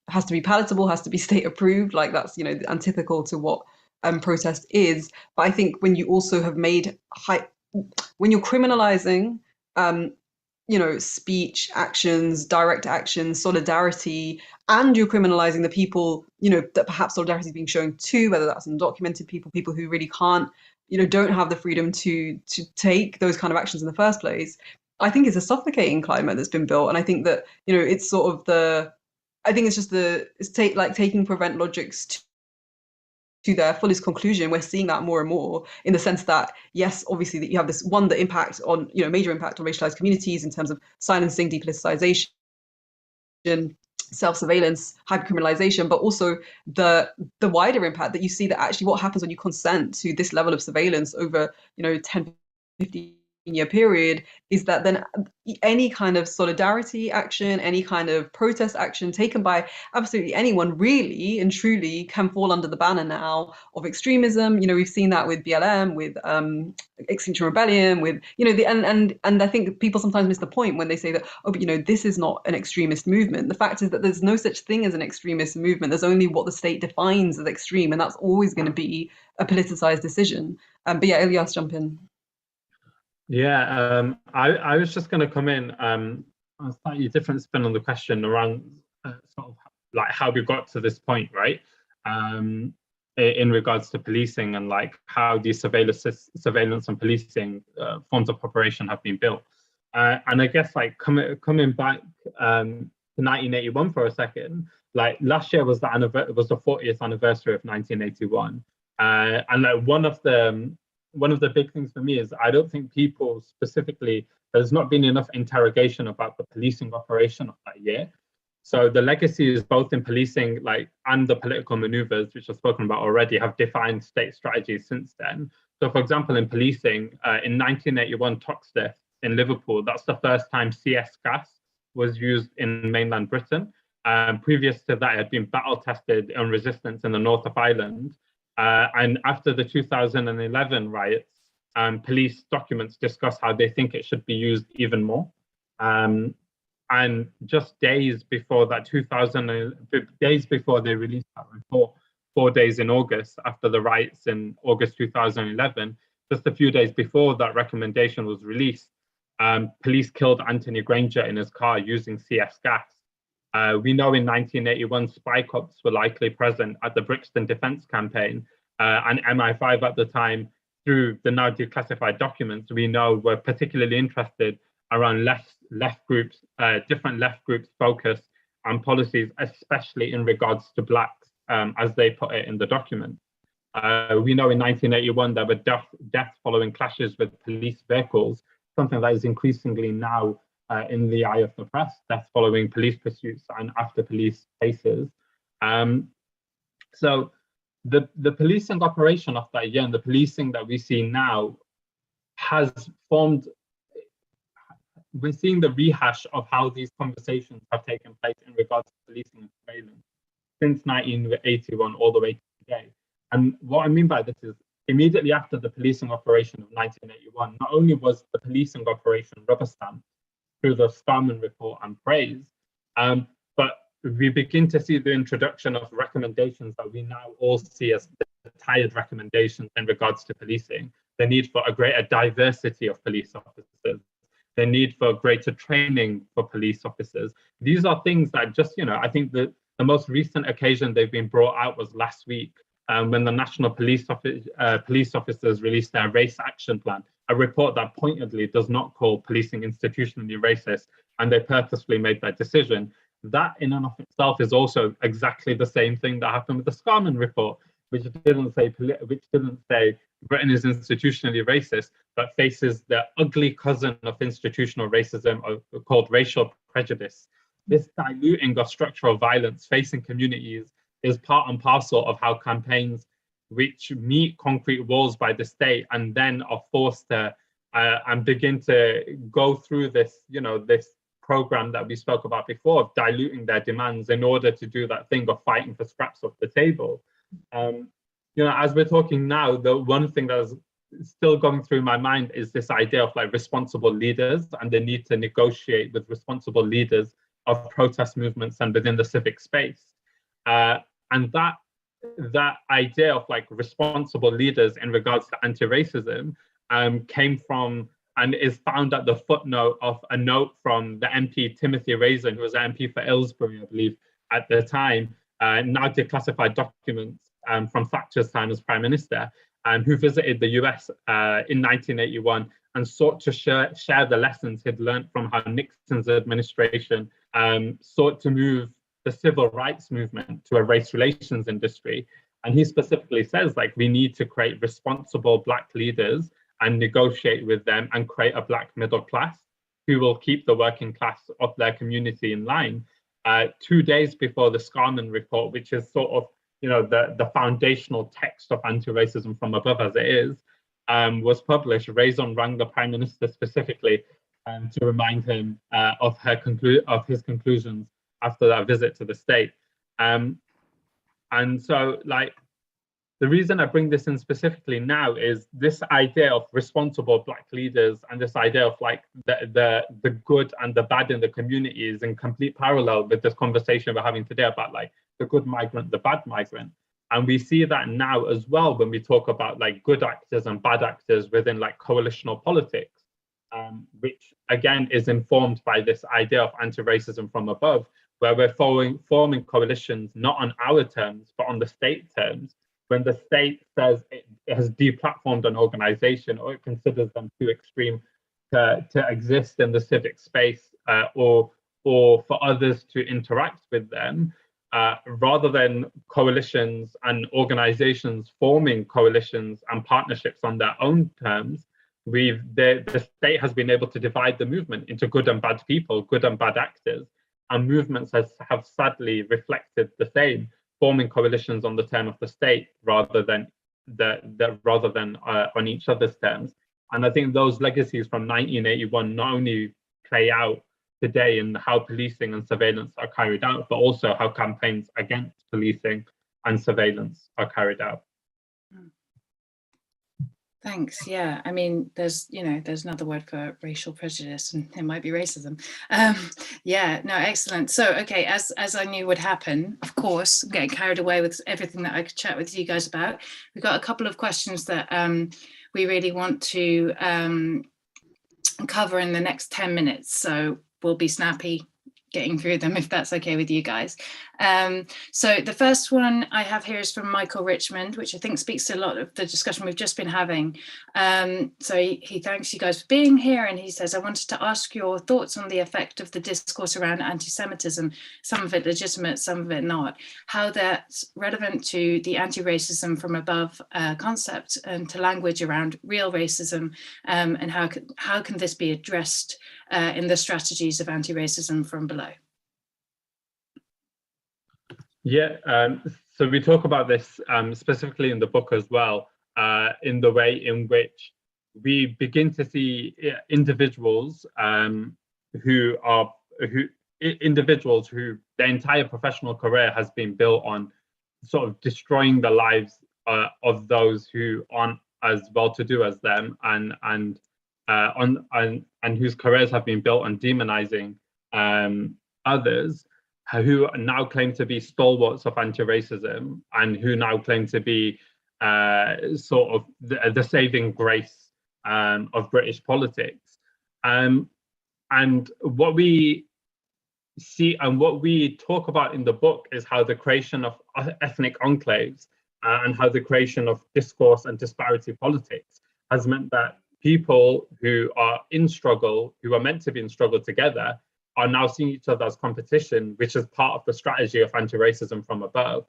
has to be palatable, has to be state approved. Like that's, antithetical to what protest is. But I think when you also have made when you're criminalizing speech, actions, direct actions, solidarity, and you're criminalizing the people, that perhaps solidarity is being shown to, whether that's undocumented people who really can't, don't have the freedom to take those kind of actions in the first place. I think it's a suffocating climate that's been built. And I think that, it's sort of taking prevent logics to their fullest conclusion. We're seeing that more and more in the sense that, yes, obviously that you have this one, the impact on, major impact on racialized communities in terms of silencing, depoliticization, self-surveillance, hypercriminalization, but also the wider impact that you see that actually what happens when you consent to this level of surveillance over, 10, 15-year period is that then any kind of solidarity action, any kind of protest action taken by absolutely anyone really and truly can fall under the banner now of extremism. We've seen that with BLM, with Extinction Rebellion, with, and I think people sometimes miss the point when they say that, oh, but this is not an extremist movement. The fact is that there's no such thing as an extremist movement. There's only what the state defines as extreme, and that's always going to be a politicized decision. But yeah, Ilyas, jump in.
Yeah, I was just going to come in a slightly different spin on the question around sort of like how we got to this point, right? In regards to policing and like how these surveillance and policing forms of operation have been built. And I guess like coming back to 1981 for a second, like last year was the 40th anniversary of 1981, and like one of the big things for me is I don't think people specifically, there's not been enough interrogation about the policing operation of that year. So the legacies both in policing and the political maneuvers, which I've spoken about already, have defined state strategies since then. So for example, in policing, in 1981 Toxteth in Liverpool, that's the first time CS gas was used in mainland Britain. Previous to that, it had been battle tested on resistance in the north of Ireland. And after the 2011 riots, police documents discuss how they think it should be used even more. And just days before they released that report, 4 days in August after the riots in August 2011, just a few days before that recommendation was released, police killed Anthony Granger in his car using CS gas. We know in 1981, spy cops were likely present at the Brixton Defence Campaign, and MI5 at the time, through the now declassified documents, we know were particularly interested around left groups, different left groups' focus on policies, especially in regards to blacks, as they put it in the document. We know in 1981 there were deaths following clashes with police vehicles, something that is increasingly now in the eye of the press, deaths following police pursuits and after police cases. So the policing operation of that year and the policing that we see now has formed, we're seeing the rehash of how these conversations have taken place in regards to policing and surveillance since 1981 all the way to today. And what I mean by this is immediately after the policing operation of 1981, not only was the policing operation rubber stamped through the Scarman report and praise, but we begin to see the introduction of recommendations that we now all see as the tired recommendations in regards to policing. The need for a greater diversity of police officers, the need for greater training for police officers. These are things that just, I think the most recent occasion they've been brought out was last week, when the National Police Officers released their race action plan, a report that pointedly does not call policing institutionally racist, and they purposefully made that decision. That in and of itself is also exactly the same thing that happened with the Scarman report, which didn't say Britain is institutionally racist, but faces the ugly cousin of institutional racism called racial prejudice. This diluting of structural violence facing communities is part and parcel of how campaigns which meet concrete walls by the state and then are forced to and begin to go through this, this program that we spoke about before of diluting their demands in order to do that thing of fighting for scraps off the table. You know, as we're talking now, the one thing that's still going through my mind is this idea of like responsible leaders and the need to negotiate with responsible leaders of protest movements and within the civic space. And that idea of like responsible leaders in regards to anti-racism came from and is found at the footnote of a note from the MP Timothy Raisin, who was an MP for Aylesbury, I believe, at the time, now declassified documents from Thatcher's time as Prime Minister, who visited the US in 1981 and sought to share the lessons he'd learned from how Nixon's administration sought to move the civil rights movement to a race relations industry. And he specifically says, like, we need to create responsible Black leaders and negotiate with them and create a Black middle class who will keep the working class of their community in line. 2 days before the Scarman report, which is sort of, you know, the foundational text of anti-racism from above as it is, was published, Raisin rang the Prime Minister specifically to remind him of his conclusions after that visit to the state. And so, like, the reason I bring this in specifically now is this idea of responsible Black leaders and this idea of like the good and the bad in the community is in complete parallel with this conversation we're having today about like the good migrant, the bad migrant. And we see that now as well when we talk about like good actors and bad actors within like coalitional politics, which again is informed by this idea of anti-racism from above, where we're forming coalitions not on our terms, but on the state terms. When the state says it has deplatformed an organization or it considers them too extreme to exist in the civic space or for others to interact with them, rather than coalitions and organizations forming coalitions and partnerships on their own terms, the state has been able to divide the movement into good and bad people, good and bad actors, and movements have sadly reflected the same, forming coalitions on the term of the state rather than on each other's terms. And I think those legacies from 1981 not only play out today in how policing and surveillance are carried out, but also how campaigns against policing and surveillance are carried out.
Thanks. Yeah, I mean, there's another word for racial prejudice, and it might be racism. Yeah, no, excellent. So, okay, as I knew would happen, of course, I'm getting carried away with everything that I could chat with you guys about. We've got a couple of questions that we really want to cover in the next 10 minutes. So we'll be snappy getting through them if that's okay with you guys. So the first one I have here is from Michael Richmond, which I think speaks to a lot of the discussion we've just been having. So he thanks you guys for being here, and he says, I wanted to ask your thoughts on the effect of the discourse around anti-Semitism, some of it legitimate, some of it not, how that's relevant to the anti-racism from above concept and to language around real racism, and how can this be addressed in the strategies of anti-racism from below?
Yeah, so we talk about this specifically in the book as well, in the way in which we begin to see individuals who their entire professional career has been built on sort of destroying the lives of those who aren't as well-to-do as them, and whose careers have been built on demonizing others, who now claim to be stalwarts of anti-racism and who now claim to be sort of the saving grace of British politics. And what we see and what we talk about in the book is how the creation of ethnic enclaves and how the creation of discourse and disparity politics has meant that people who are in struggle, who are meant to be in struggle together, are now seeing each other as competition, which is part of the strategy of anti-racism from above.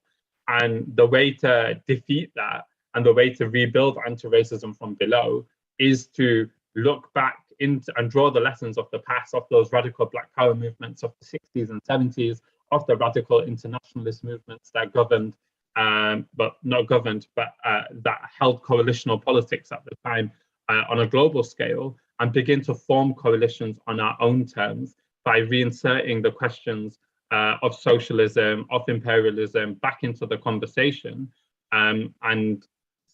And the way to defeat that and the way to rebuild anti-racism from below is to look back into and draw the lessons of the past, of those radical Black Power movements of the 60s and 70s, of the radical internationalist movements that governed, that held coalitional politics at the time on a global scale, and begin to form coalitions on our own terms by reinserting the questions of socialism, of imperialism back into the conversation, And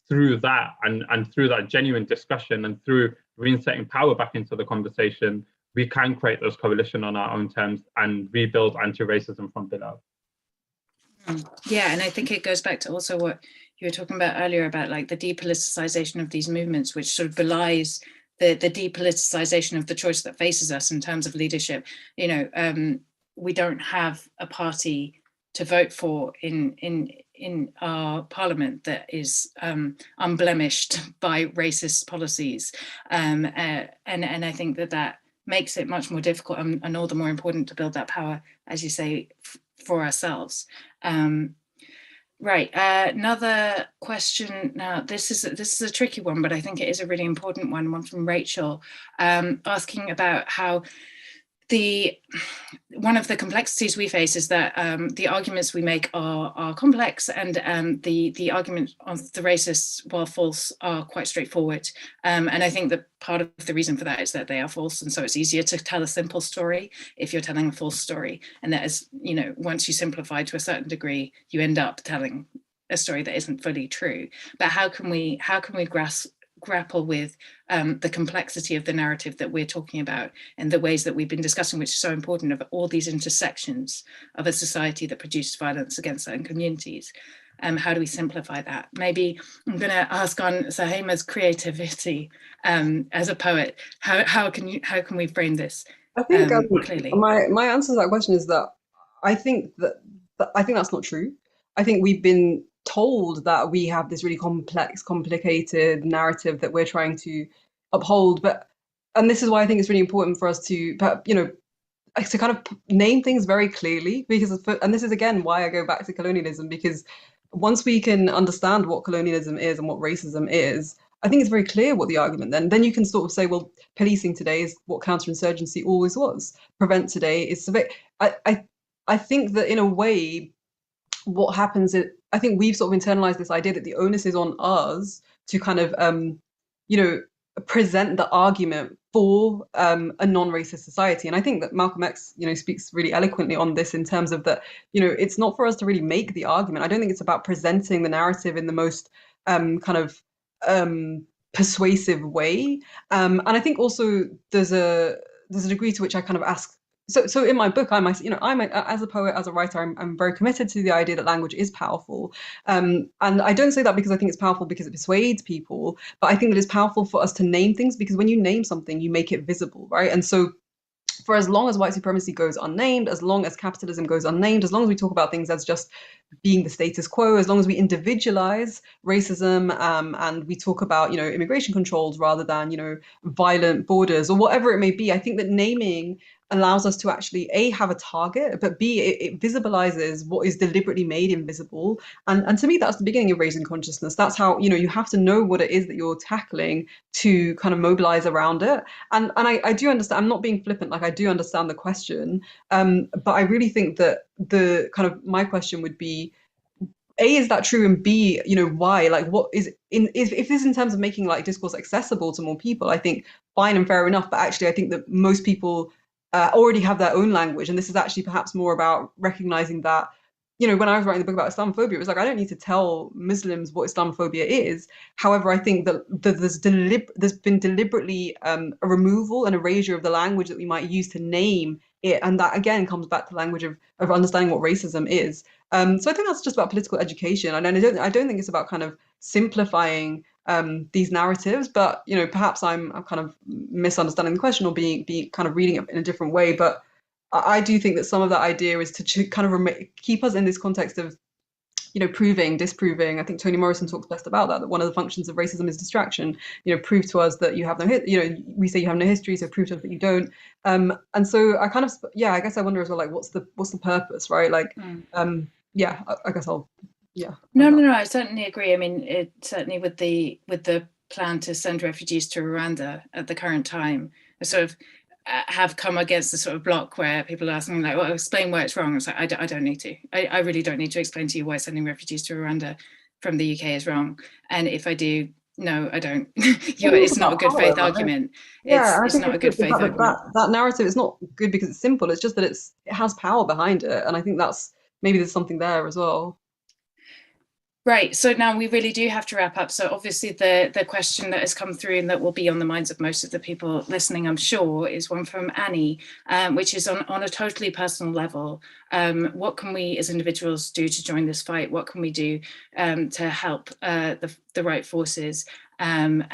through that, and through that genuine discussion, and through reinserting power back into the conversation, we can create those coalition on our own terms and rebuild anti-racism from below.
Yeah, and I think it goes back to also what you were talking about earlier about like the depoliticization of these movements, which sort of belies the depoliticization of the choice that faces us in terms of leadership. You know, we don't have a party to vote for in our parliament that is unblemished by racist policies, and I think that makes it much more difficult and all the more important to build that power, as you say, for ourselves. Right, another question. Now, this is a tricky one, but I think it is a really important one from Rachel, asking about how one of the complexities we face is that the arguments we make are complex, and the arguments of the racists, while false, are quite straightforward. And I think that part of the reason for that is that they are false, and so it's easier to tell a simple story if you're telling a false story. And that is, you know, once you simplify to a certain degree, you end up telling a story that isn't fully true. But how can we grapple with the complexity of the narrative that we're talking about and the ways that we've been discussing, which is so important, of all these intersections of a society that produces violence against certain communities? How do we simplify that? Maybe I'm going to ask on Suhaiymah's creativity as a poet. How can we frame this?
I think
clearly.
My answer to that question is that I think that's not true. I think we've been told that we have this really complex, complicated narrative that we're trying to uphold, and this is why I think it's really important for us to, you know, to kind of name things very clearly, and this is again why I go back to colonialism, because once we can understand what colonialism is and what racism is, I think it's very clear what the argument then you can sort of say, well, policing today is what counterinsurgency always was. Prevent today is civic. I think that in a way, what happens is, I think we've sort of internalized this idea that the onus is on us to kind of, you know, present the argument for a non-racist society. And I think that Malcolm X, you know, speaks really eloquently on this in terms of that, you know, it's not for us to really make the argument. I don't think it's about presenting the narrative in the most kind of persuasive way. And I think also there's a degree to which I kind of ask. So in my book, I'm as a poet, as a writer, I'm very committed to the idea that language is powerful. And I don't say that because I think it's powerful because it persuades people, but I think that it's powerful for us to name things, because when you name something, you make it visible, right? And so for as long as white supremacy goes unnamed, as long as capitalism goes unnamed, as long as we talk about things as just being the status quo, as long as we individualize racism, and we talk about, you know, immigration controls rather than, you know, violent borders or whatever it may be, I think that naming allows us to actually A, have a target, but B, it visibilizes what is deliberately made invisible. And to me, that's the beginning of raising consciousness. That's how, you know, you have to know what it is that you're tackling to kind of mobilize around it. And I do understand, I'm not being flippant, like I do understand the question, but I really think that the kind of, my question would be, A, is that true? And B, you know, why? Like, what is if this is in terms of making like discourse accessible to more people, I think fine and fair enough. But actually, I think that most people already have their own language, and this is actually perhaps more about recognizing that, you know, when I was writing the book about Islamophobia, it was like, I don't need to tell Muslims what Islamophobia is. However, I think that there's been deliberately a removal and erasure of the language that we might use to name it, and that again comes back to language of understanding what racism is. So I think that's just about political education, and I don't think it's about kind of simplifying these narratives, but, you know, perhaps I'm kind of misunderstanding the question or being kind of reading it in a different way. But I do think that some of that idea is to kind of keep us in this context of, you know, proving, disproving. I think Toni Morrison talks best about that one of the functions of racism is distraction. You know, prove to us that you have no, you know, we say you have no history, so prove to us that you don't. And so I kind of, yeah, I guess I wonder as well, like, what's the purpose, right? Like, yeah, I guess I'll. Yeah.
No, I certainly agree. I mean, it certainly with the plan to send refugees to Rwanda at the current time, I sort of have come against the sort of block where people are asking, like, well, explain why it's wrong. It's like, I don't need to. I really don't need to explain to you why sending refugees to Rwanda from the UK is wrong. And if I do, no, I don't. It's not a good faith argument.
Yeah,
it's not a good faith argument.
That narrative is not good because it's simple. It's just that it has power behind it. And I think maybe there's something there as well.
Right, so now we really do have to wrap up. So obviously the question that has come through and that will be on the minds of most of the people listening, I'm sure, is one from Annie, which is on a totally personal level. What can we as individuals do to join this fight? What can we do to help the right forces and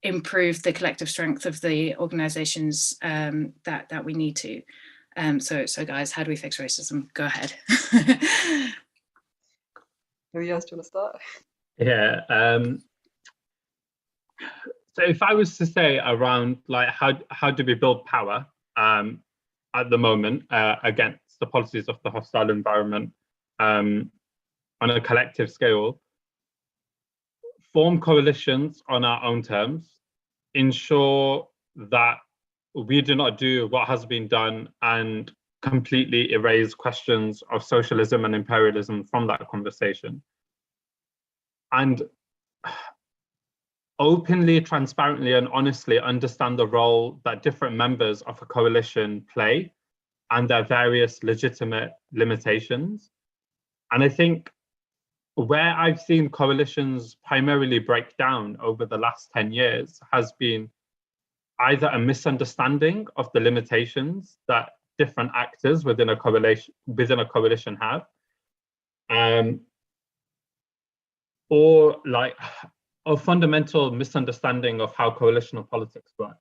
improve the collective strength of the organizations that we need to? So guys, how do we fix racism? Go ahead.
Ilyas, do you want to start?
Yeah. So if I was to say around like how do we build power at the moment against the policies of the hostile environment on a collective scale, form coalitions on our own terms, ensure that we do not do what has been done and completely erase questions of socialism and imperialism from that conversation. And openly, transparently, and honestly understand the role that different members of a coalition play and their various legitimate limitations. And I think where I've seen coalitions primarily break down over the last 10 years has been either a misunderstanding of the limitations that different actors within a coalition have, or like a fundamental misunderstanding of how coalitional politics work.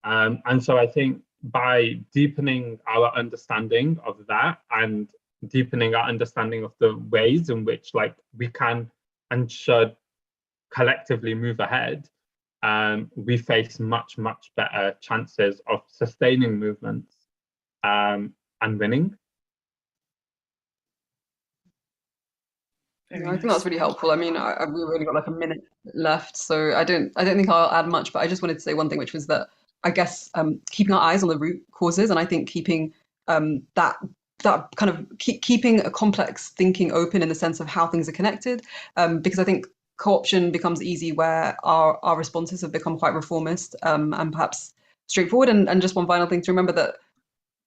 And so I think by deepening our understanding of that and deepening our understanding of the ways in which like we can and should collectively move ahead, we face much better chances of sustaining movements and winning.
I think that's really helpful. I mean, we've only got like a minute left, so I don't think I'll add much, but I just wanted to say one thing, which was that I guess keeping our eyes on the root causes, and I think keeping that kind of keeping a complex thinking open in the sense of how things are connected, because I think co-option becomes easy where our responses have become quite reformist and perhaps straightforward. And just one final thing to remember, that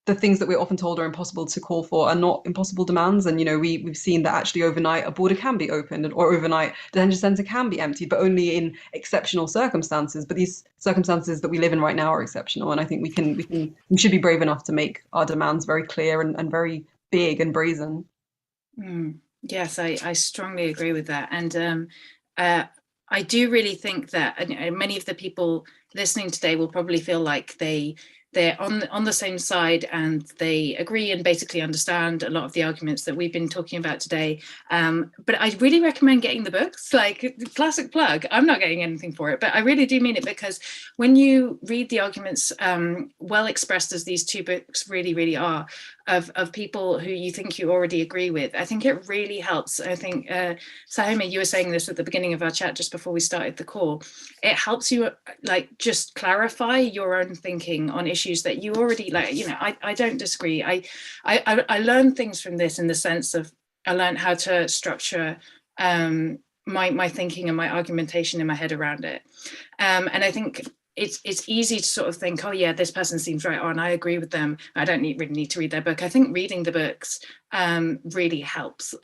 the things that we're often told are impossible to call for are not impossible demands. And, you know, we've seen that actually overnight a border can be opened or overnight detention center can be emptied, but only in exceptional circumstances. But these circumstances that we live in right now are exceptional. And I think we should be brave enough to make our demands very clear and very big and brazen.
Yes, I strongly agree with that. And I do really think that many of the people listening today will probably feel like they're on the same side and they agree and basically understand a lot of the arguments that we've been talking about today. But I really recommend getting the books, like classic plug. I'm not getting anything for it, but I really do mean it, because when you read the arguments well expressed as these two books really are, of people who you think you already agree with, I think it really helps. I think, Suhaiymah, you were saying this at the beginning of our chat just before we started the call. It helps you like just clarify your own thinking on issues that you already like. You know, I don't disagree. I learned things from this in the sense of I learned how to structure my thinking and my argumentation in my head around it. And I think it's easy to sort of think, oh yeah, this person seems right on, I agree with them, I don't really need to read their book. I think reading the books really helps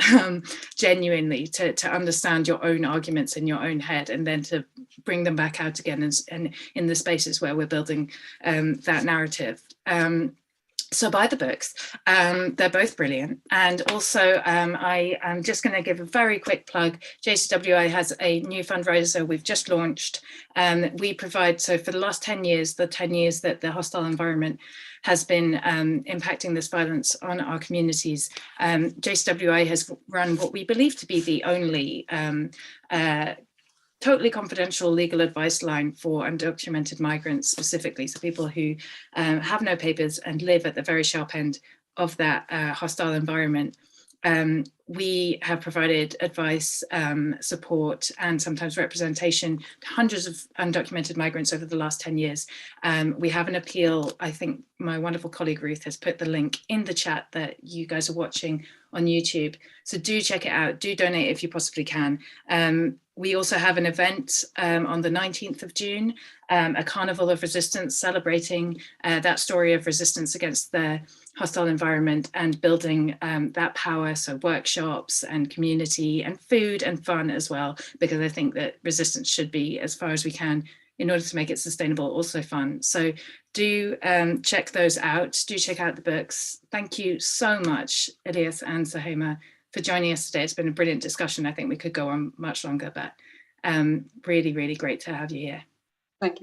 genuinely to understand your own arguments in your own head, and then to bring them back out again and in the spaces where we're building that narrative. So buy the books, they're both brilliant. And also I am just going to give a very quick plug. JCWI has a new fundraiser we've just launched. We provide, so for the last 10 years, the 10 years that the hostile environment has been impacting this violence on our communities, JCWI has run what we believe to be the only totally confidential legal advice line for undocumented migrants specifically, so people who have no papers and live at the very sharp end of that hostile environment. We have provided advice, support, and sometimes representation to hundreds of undocumented migrants over the last 10 years. We have an appeal. I think my wonderful colleague Ruth has put the link in the chat that you guys are watching on YouTube. So do check it out. Do donate if you possibly can. We also have an event on the 19th of June, a Carnival of Resistance, celebrating that story of resistance against the hostile environment and building that power. So workshops and community and food and fun as well, because I think that resistance should be, as far as we can, in order to make it sustainable, also fun. So do check those out. Do check out the books. Thank you so much, Ilyas and Suhaiymah, for joining us today. It's been a brilliant discussion. I think we could go on much longer, but really, really great to have you here.